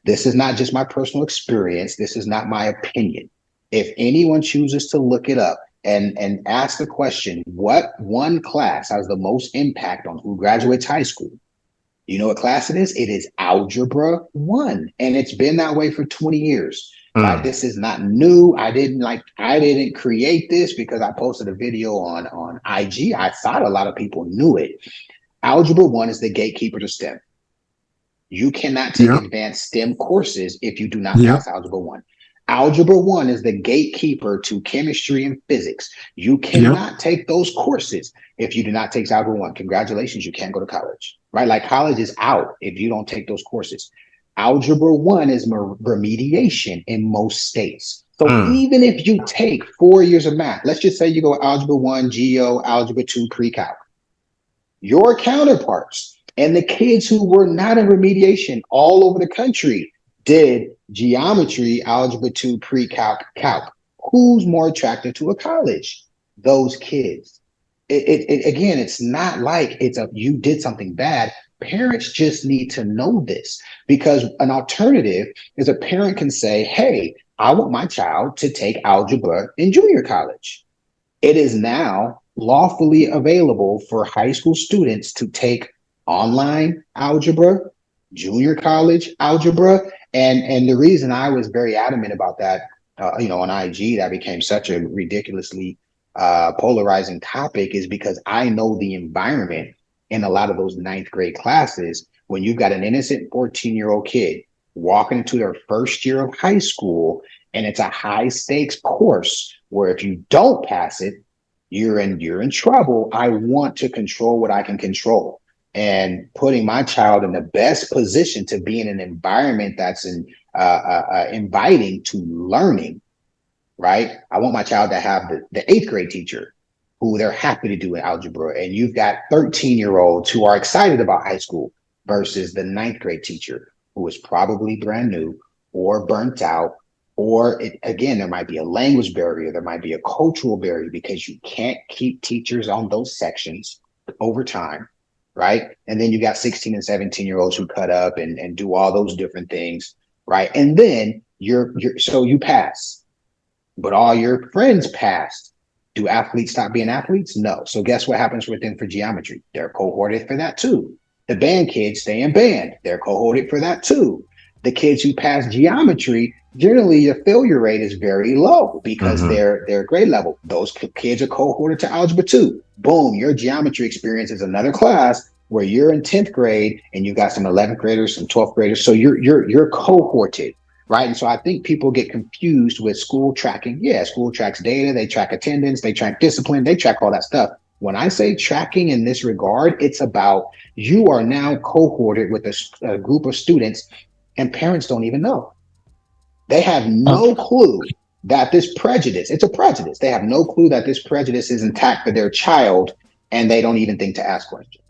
This is not just my personal experience. This is not my opinion. If anyone chooses to look it up and ask the question, what one class has the most impact on who graduates high school? You know what class it is? It is Algebra 1. And it's been that way for 20 years. Right? Mm. This is not new. I didn't create this because I posted a video on IG. I thought a lot of people knew it. Algebra 1 is the gatekeeper to STEM. You cannot take Yep. advanced STEM courses if you do not Yep. pass Algebra 1. Algebra 1 is the gatekeeper to chemistry and physics. You Yep. cannot take those courses if you do not take Algebra 1. Congratulations, you can't go to college, right? Like college is out if you don't take those courses. Algebra 1 is remediation in most states. So Mm. even if you take 4 years of math, let's just say you go Algebra 1, Geo, Algebra 2, pre-calc, your counterparts and the kids who were not in remediation all over the country did geometry, algebra 2, pre-calc, calc. Who's more attracted to a college? Those kids. Again, it's not like you did something bad. Parents just need to know this, because an alternative is a parent can say, hey, I want my child to take algebra in junior college. It is now lawfully available for high school students to take online algebra, junior college algebra, and the reason I was very adamant about that, on IG, that became such a ridiculously polarizing topic, is because I know the environment in a lot of those ninth grade classes when you've got an innocent 14-year-old kid walking into their first year of high school, and it's a high stakes course where if you don't pass it, you're in trouble. I want to control what I can control. And putting my child in the best position to be in an environment that's inviting to learning, right? I want my child to have the eighth grade teacher who they're happy to do in algebra. And you've got 13-year-olds who are excited about high school versus the ninth grade teacher who is probably brand new or burnt out. Or again, there might be a language barrier, there might be a cultural barrier because you can't keep teachers on those sections over time, right? And then you got 16 and 17-year-olds who cut up and do all those different things, right? And then so you pass, but all your friends passed. Do athletes stop being athletes? No. So guess what happens with them for geometry? They're cohorted for that too. The band kids stay in band. They're cohorted for that too. The kids who pass geometry, generally the failure rate is very low because Mm-hmm. they're grade level. Those kids are cohorted to algebra 2. Boom, your geometry experience is another class where you're in 10th grade and you got some 11th graders, some 12th graders. So you're cohorted, right? And so I think people get confused with school tracking. Yeah, school tracks data, they track attendance, they track discipline, they track all that stuff. When I say tracking in this regard, it's about you are now cohorted with a group of students and parents don't even know. They have no clue that this prejudice, it's a prejudice. They have no clue that this prejudice is intact for their child, and they don't even think to ask questions.